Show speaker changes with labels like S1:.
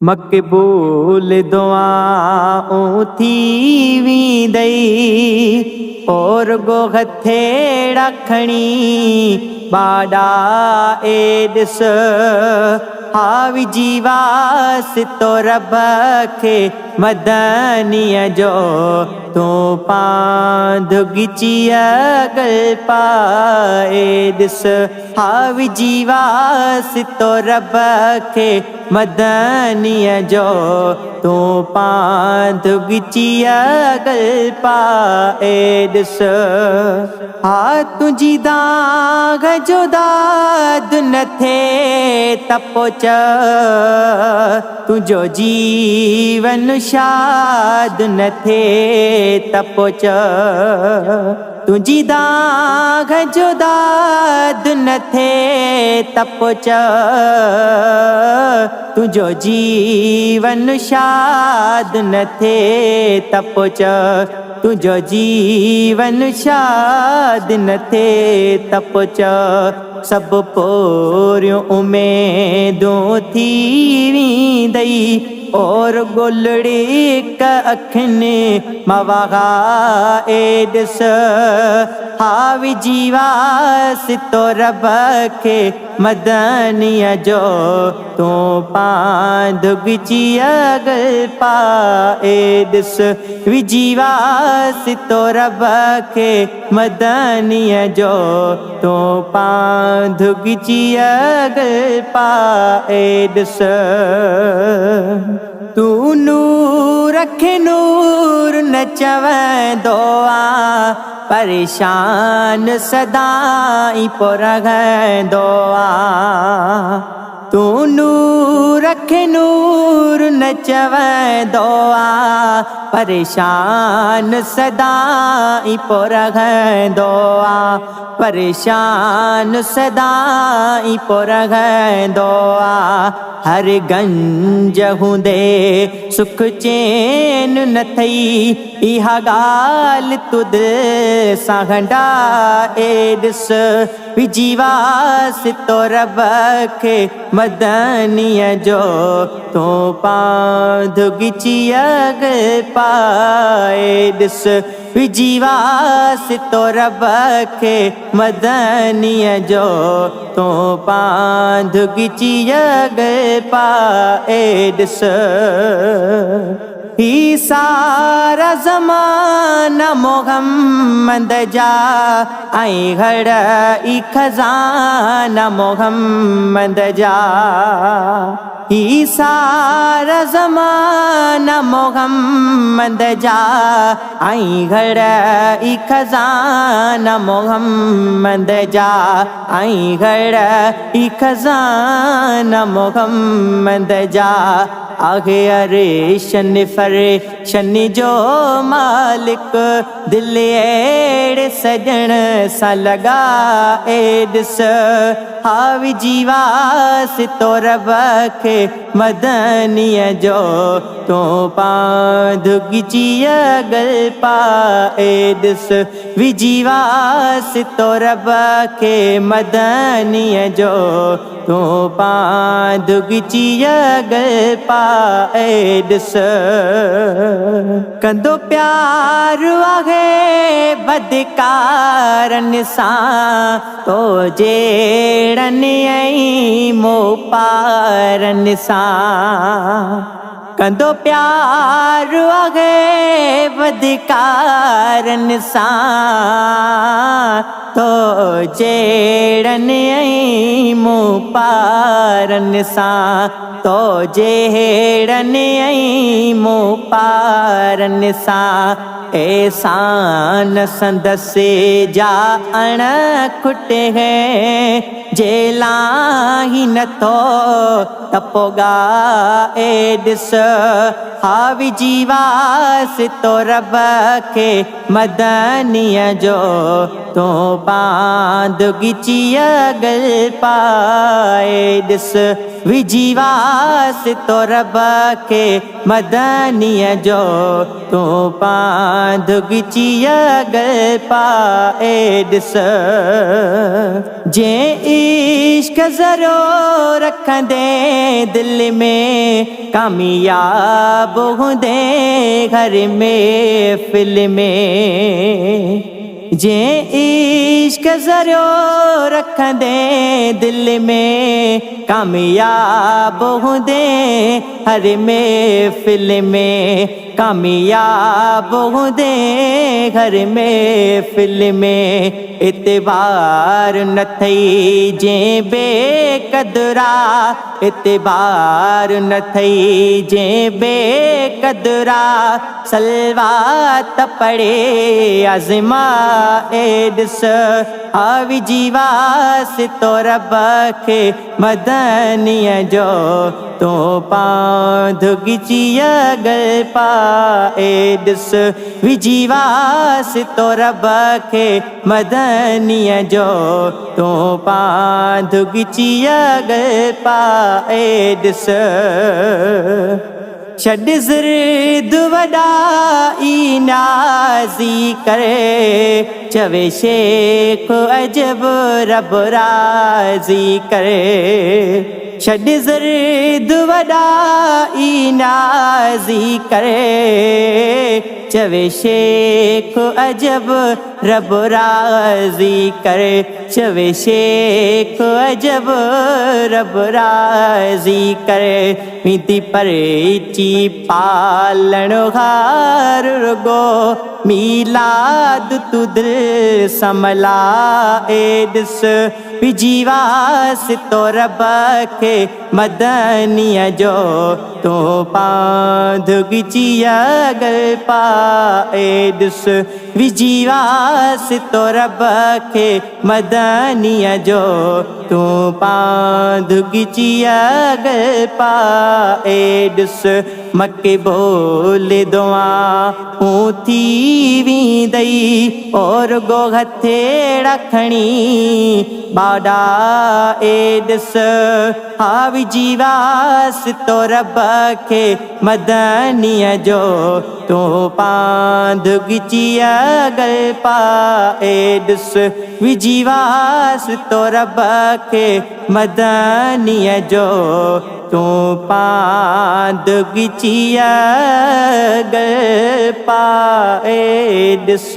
S1: मक़बूल दुआऊं थी वेंदई और गो हथेड़ा खणी बाड़ा ए ॾिस हावी जीवास तो रब खे मदनीअ जो तूं पांध गिचिया गल पाए ॾिस हावी जीवास तो रब खे मदनीअ जो तूं पांध गिचिया गल पाए ॾिस हा तुंहिंजी दाग जो दाद न थिए त पोइ तुंहिंजो जीवन शाद न थिए त पोइ तुंहिंजी दाग जो दाद न थिए त पोइ तुंहिंजो जीवन शाद न थिए त पोइ तुंहिंजो जीवन शाद न थिए त पोइ सभु पोरियूं उमेदूं थी वेंदई और गोलड़ी हिक अखियुनि मां वहाए ॾिस हावी जीवास तो रब खे मदनीअ जो तूं पांध गिचिया गल पाए ॾिस विजीवास तो रब खे मदनीअ जो तूं पांध गिचिया गल पाए ॾिस तूं नूर खे नूर न चवंदो आ परेशान सदाई पोइ रहंदो आ तूं नूर खे नूर न चवंदो आ परेशान सदाई पोइ रहंदो आ परेशान सदाई पोइ रहंदो आ हर गंज हूंदे सुख चैन न थई इहा ॻाल्हि तूं दिलि सां हंडाए ॾिस विजीवास तो रब खे मदनीअ जो तूं पांध गिचिया गल पाए ॾिस विजीवास तो रब खे मदनीअ जो तूं पांध गिचिया गल पाए ॾिस ही सारा ज़माना मोहम्मद जा ऐं घड़ ई खज़ाना मोहम्मद जा ही सारा ज़माना मोहम्मद जा ऐं घड़ ई खज़ाना मोहम्मद जा ऐं घड़ ई खज़ाना मोहम्मद जा आहे अरे शन फरेशन जो मालिक दिल अहिड़े सजण सां लॻाए ॾिस हावी जीवास तो रब खे मदनीअ जो तूं पांध गिचिया गल पाए ॾिस विजीवास तो रब खे मदनीअ जो तूं पांध गिचिया गल पाए ॾिस कंदो प्यार आहे बदकारनि सां तो जहिड़नि ऐं मोह पारनि सां कंदो प्यार आहे बदकारनि सां तो जहिड़नि ऐं मोह पारनि सां तो जहिड़नि ऐं मोह पारनि सां एहसान संदसि जा अण खुटे हैं जेलाही नथो त पोइ ॻाए ॾिस हावी जीवास तो रब खे मदनीअ जो तूं पांदुगिचिया गल पाए दिस विजीवास तो रब के मदनिया जो तू पांदुगिचिया गल पाए दिस जे इश्क जरो रखंदे दिल में कामयाब होंदे घर में फिल्म में जे इश्क जरो रखंदे दिल में कामयाब होंदे हर महफिल में कामयाब होंदे घर महफिल में इतबार न थई जे बेकदरा इतबार न थई जे बेकदरा सलवात पड़े आज़मा एड्स आवी जीवास तो रब के मदनिया जो तो पांदुगिचिया गल पाएड्स विजीवास तो रब के मदनिया जो तो पांदुगिचिया गल पाएड्स छड़ ज़िर्द वॾाई नाज़ी करे चवे शेख अजब रब राज़ी करे छड़ ज़िर्द वॾाई नाज़ी करे चवे शेख अजब रब राज़ी करे चवे शेख अजब रब राज़ी करे मिती परेची पालण हार रुगो मीलाद तू दिल समला एड्स विजीवास तो रब के मदनिया जो तो पांदुगिचिया गल पाएड्स विजीवास तो रब के मदनिया जो तो पांदुगिचिया गल पाएड्स मक्के बोले दुआ थी वींदई और गो हथेड़ा खणी बाडा एड्स हावी जीवास तो रब के मदनिया जो तो पांदुगिचिया गल पाएड्स विजीवास तो रब के मदनिया जो तो पांदुगिचिया गल पाएड्स।